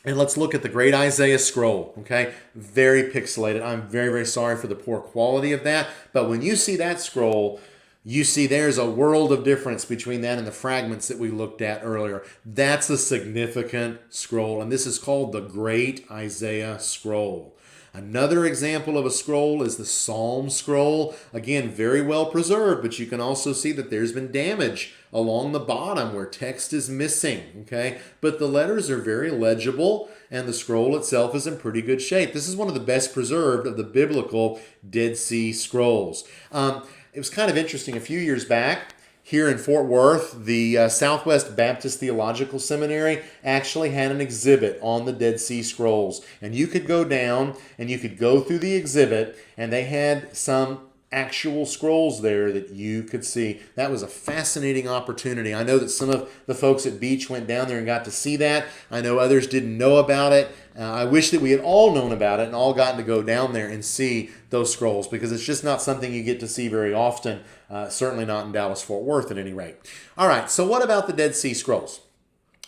and let's look at the great Isaiah scroll, okay? Very pixelated. I'm very, very sorry for the poor quality of that. But when you see that scroll, you see there's a world of difference between that and the fragments that we looked at earlier. That's a significant scroll, and this is called the Great Isaiah Scroll. Another example of a scroll is the Psalm scroll. Again, very well preserved, but you can also see that there's been damage along the bottom where text is missing, okay? But the letters are very legible, and the scroll itself is in pretty good shape. This is one of the best preserved of the biblical Dead Sea Scrolls. It was kind of interesting. A few years back, here in Fort Worth, the Southwest Baptist Theological Seminary actually had an exhibit on the Dead Sea Scrolls. And you could go down and you could go through the exhibit, and they had some actual scrolls there that you could see. That was a fascinating opportunity. I know that some of the folks at Beach went down there and got to see that. I know others didn't know about it. I wish that we had all known about it and all gotten to go down there and see those scrolls, because it's just not something you get to see very often, certainly not in Dallas-Fort Worth at any rate. All right, so what about the Dead Sea Scrolls?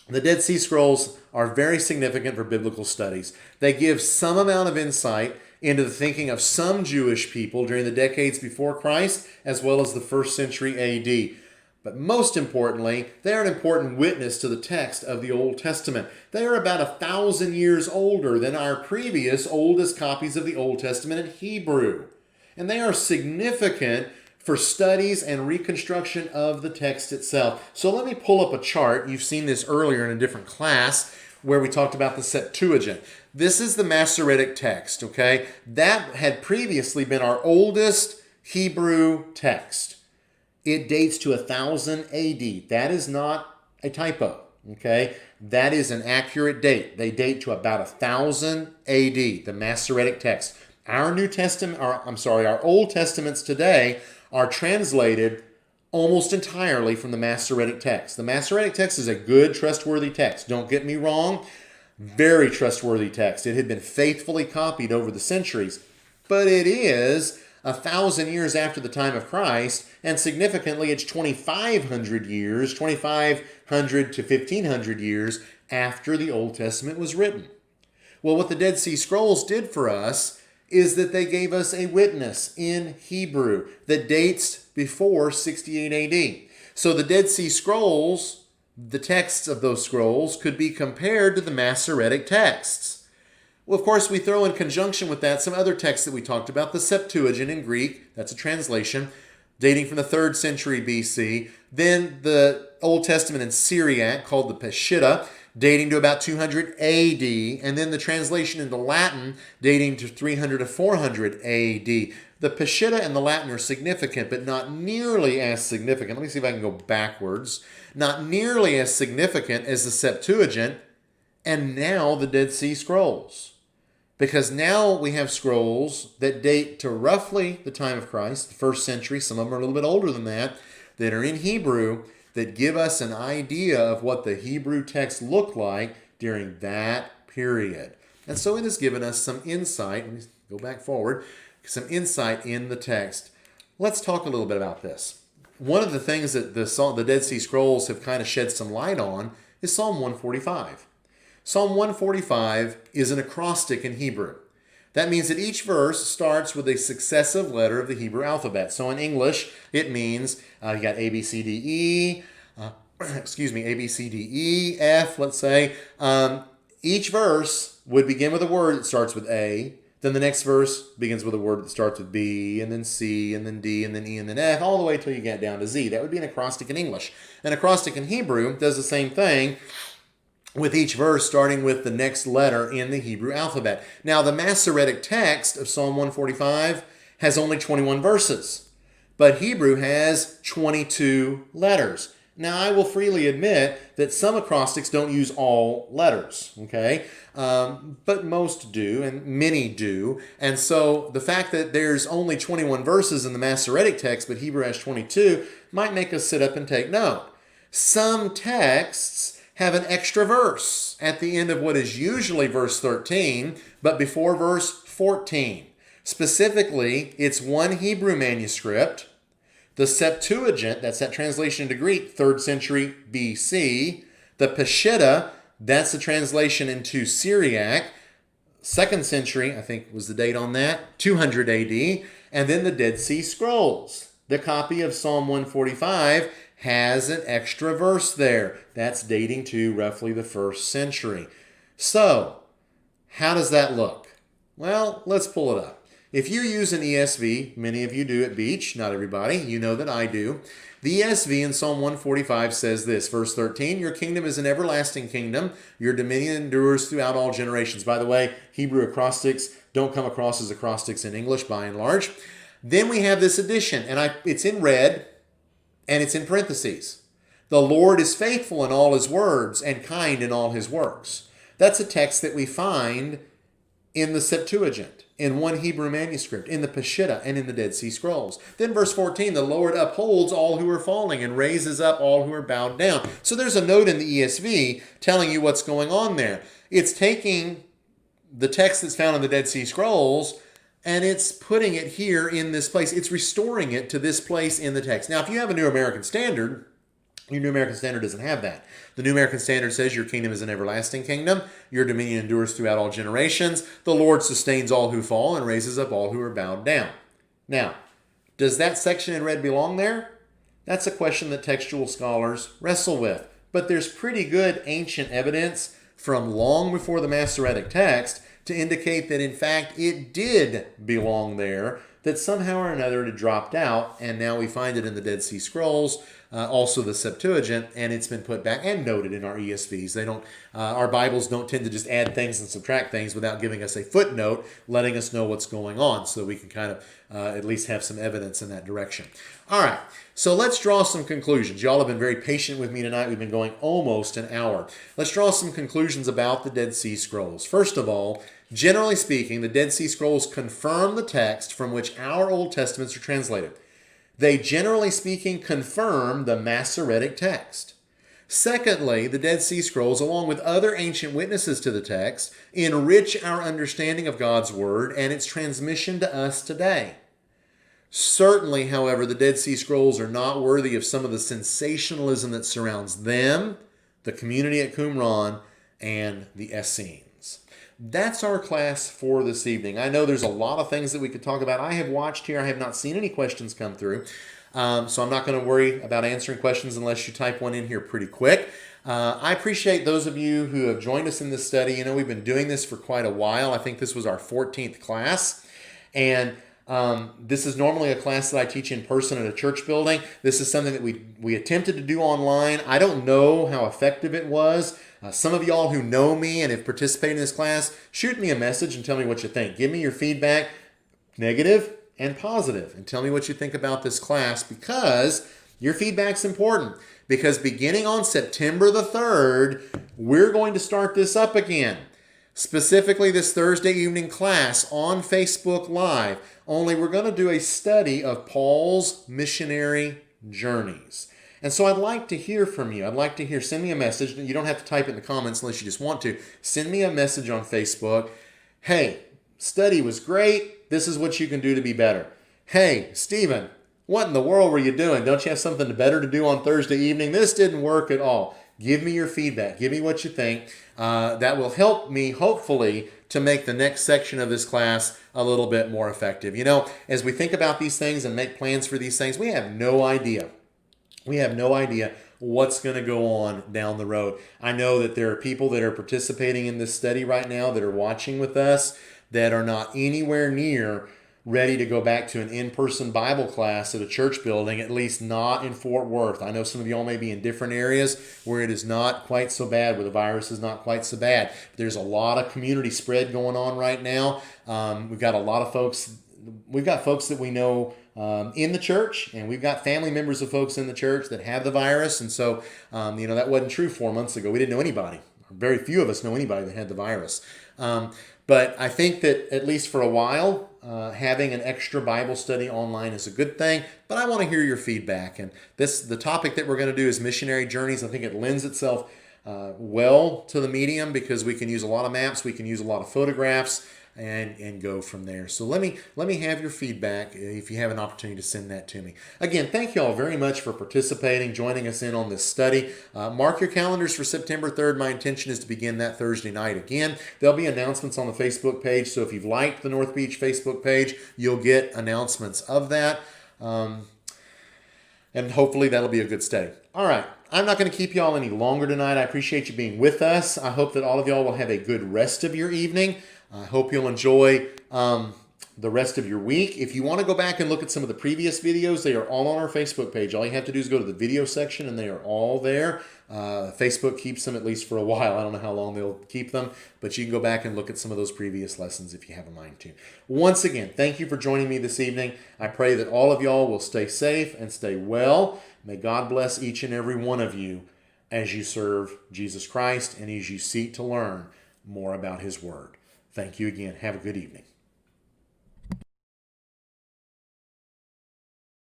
The Dead Sea Scrolls are very significant for biblical studies. They give some amount of insight into the thinking of some Jewish people during the decades before Christ, as well as the first century A.D. But most importantly, they are an important witness to the text of the Old Testament. They are about 1,000 years older than our previous oldest copies of the Old Testament in Hebrew. And they are significant for studies and reconstruction of the text itself. So let me pull up a chart. You've seen this earlier in a different class where we talked about the Septuagint. This is the Masoretic text, okay? That had previously been our oldest Hebrew text. It dates to 1000 AD. That is not a typo, okay? That is an accurate date. They date to about 1000 AD, the Masoretic text. Our Old Testaments today are translated almost entirely from the Masoretic text. The Masoretic text is a good, trustworthy text. Don't get me wrong. Very trustworthy text. It had been faithfully copied over the centuries, but it is 1,000 years after the time of Christ, and significantly, it's 2,500 years, 2,500 to 1,500 years after the Old Testament was written. Well, what the Dead Sea Scrolls did for us is that they gave us a witness in Hebrew that dates before 68 AD. So the Dead Sea Scrolls the texts of those scrolls could be compared to the Masoretic texts. Well, of course, we throw in conjunction with that some other texts that we talked about. The Septuagint in Greek, that's a translation, dating from the 3rd century BC. Then the Old Testament in Syriac, called the Peshitta, dating to about 200 AD. And then the translation into Latin, dating to 300 to 400 AD. The Peshitta and the Latin are significant, but not nearly as significant. Let me see if I can go backwards. Not nearly as significant as the Septuagint and now the Dead Sea Scrolls. Because now we have scrolls that date to roughly the time of Christ, the 1st century, some of them are a little bit older than that are in Hebrew, that give us an idea of what the Hebrew text looked like during that period. And so it has given us some insight. Let me go back forward. Some insight in the text. Let's talk a little bit about this. One of the things that the Dead Sea Scrolls have kind of shed some light on is Psalm 145. Psalm 145 is an acrostic in Hebrew. That means that each verse starts with a successive letter of the Hebrew alphabet. So in English, it means you got A, B, C, D, E, A, B, C, D, E, F, let's say. Each verse would begin with a word that starts with A. Then the next verse begins with a word that starts with B, and then C, and then D, and then E, and then F, all the way till you get down to Z. That would be an acrostic in English. An acrostic in Hebrew does the same thing, with each verse starting with the next letter in the Hebrew alphabet. Now, the Masoretic text of Psalm 145 has only 21 verses, but Hebrew has 22 letters. Now, I will freely admit that some acrostics don't use all letters, okay? But most do, and many do. And so the fact that there's only 21 verses in the Masoretic text, but Hebrew has 22, might make us sit up and take note. Some texts have an extra verse at the end of what is usually verse 13, but before verse 14. Specifically, it's one Hebrew manuscript. The Septuagint, that's that translation into Greek, 3rd century BC. The Peshitta, that's the translation into Syriac, 2nd century, I think was the date on that, 200 AD. And then the Dead Sea Scrolls. The copy of Psalm 145 has an extra verse there. That's dating to roughly the 1st century. So, how does that look? Well, let's pull it up. If you use an ESV, many of you do at Beach, not everybody, you know that I do. The ESV in Psalm 145 says this, verse 13, "Your kingdom is an everlasting kingdom. Your dominion endures throughout all generations." By the way, Hebrew acrostics don't come across as acrostics in English by and large. Then we have this addition, and it's in red, and it's in parentheses. "The Lord is faithful in all his words and kind in all his works." That's a text that we find in the Septuagint, in one Hebrew manuscript, in the Peshitta, and in the Dead Sea Scrolls. Then verse 14, "The Lord upholds all who are falling and raises up all who are bowed down." So there's a note in the ESV telling you what's going on there. It's taking the text that's found in the Dead Sea Scrolls and it's putting it here in this place. It's restoring it to this place in the text. Now, if you have a New American Standard, your New American Standard doesn't have that. The New American Standard says your kingdom is an everlasting kingdom. Your dominion endures throughout all generations. The Lord sustains all who fall and raises up all who are bowed down. Now, does that section in red belong there? That's a question that textual scholars wrestle with. But there's pretty good ancient evidence from long before the Masoretic text to indicate that, in fact, it did belong there, that somehow or another it had dropped out, and now we find it in the Dead Sea Scrolls, also the Septuagint, and it's been put back and noted in our ESVs. They don't, our Bibles don't tend to just add things and subtract things without giving us a footnote, letting us know what's going on, so we can kind of at least have some evidence in that direction. All right, so let's draw some conclusions. Y'all have been very patient with me tonight. We've been going almost an hour. Let's draw some conclusions about the Dead Sea Scrolls. First of all, generally speaking, the Dead Sea Scrolls confirm the text from which our Old Testaments are translated. They, generally speaking, confirm the Masoretic text. Secondly, the Dead Sea Scrolls, along with other ancient witnesses to the text, enrich our understanding of God's Word and its transmission to us today. Certainly, however, the Dead Sea Scrolls are not worthy of some of the sensationalism that surrounds them, the community at Qumran, and the Essenes. That's our class for this evening. I know there's a lot of things that we could talk about. I have watched here. I have not seen any questions come through. So I'm not going to worry about answering questions unless you type one in here pretty quick. I appreciate those of you who have joined us in this study. You know, we've been doing this for quite a while. I think this was our 14th class. And this is normally a class that I teach in person at a church building. This is something that we attempted to do online. I don't know how effective it was. Some of y'all who know me and have participated in this class, shoot me a message and tell me what you think. Give me your feedback, negative and positive, and tell me what you think about this class, because your feedback's important. Because beginning on September the 3rd, we're going to start this up again. Specifically this Thursday evening class on Facebook Live. Only we're going to do a study of Paul's missionary journeys. And so I'd like to hear from you. I'd like to hear, send me a message. You don't have to type it in the comments unless you just want to. Send me a message on Facebook. Hey, study was great. This is what you can do to be better. Hey, Stephen, what in the world were you doing? Don't you have something better to do on Thursday evening? This didn't work at all. Give me your feedback. Give me what you think. That will help me, hopefully, to make the next section of this class a little bit more effective. You know, as we think about these things and make plans for these things, we have no idea. We have no idea what's going to go on down the road. I know that there are people that are participating in this study right now that are watching with us that are not anywhere near ready to go back to an in-person Bible class at a church building, at least not in Fort Worth. I know some of y'all may be in different areas where it is not quite so bad, where the virus is not quite so bad. There's a lot of community spread going on right now. We've got a lot of folks. We've got folks that we know in the church, and we've got family members of folks in the church that have the virus. And so, that wasn't true 4 months ago. We didn't know anybody. Very few of us know anybody that had the virus. But I think that at least for a while, having an extra Bible study online is a good thing. But I want to hear your feedback. And the topic that we're going to do is missionary journeys. I think it lends itself well to the medium because we can use a lot of maps, we can use a lot of photographs, and go from there. So let me have your feedback if you have an opportunity to send that to me. Again, thank you all very much for participating, joining us in on this study. Mark your calendars for September 3rd. My intention is to begin that Thursday night again. There'll be announcements on the Facebook page, so if you've liked the North Beach Facebook page, you'll get announcements of that. And hopefully that'll be a good study. All right. I'm not going to keep y'all any longer tonight. I appreciate you being with us. I hope that all of y'all will have a good rest of your evening. I hope you'll enjoy the rest of your week. If you want to go back and look at some of the previous videos, they are all on our Facebook page. All you have to do is go to the video section, and they are all there. Facebook keeps them at least for a while. I don't know how long they'll keep them, but you can go back and look at some of those previous lessons if you have a mind to. Once again, thank you for joining me this evening. I pray that all of y'all will stay safe and stay well. May God bless each and every one of you as you serve Jesus Christ and as you seek to learn more about His Word. Thank you again. Have a good evening.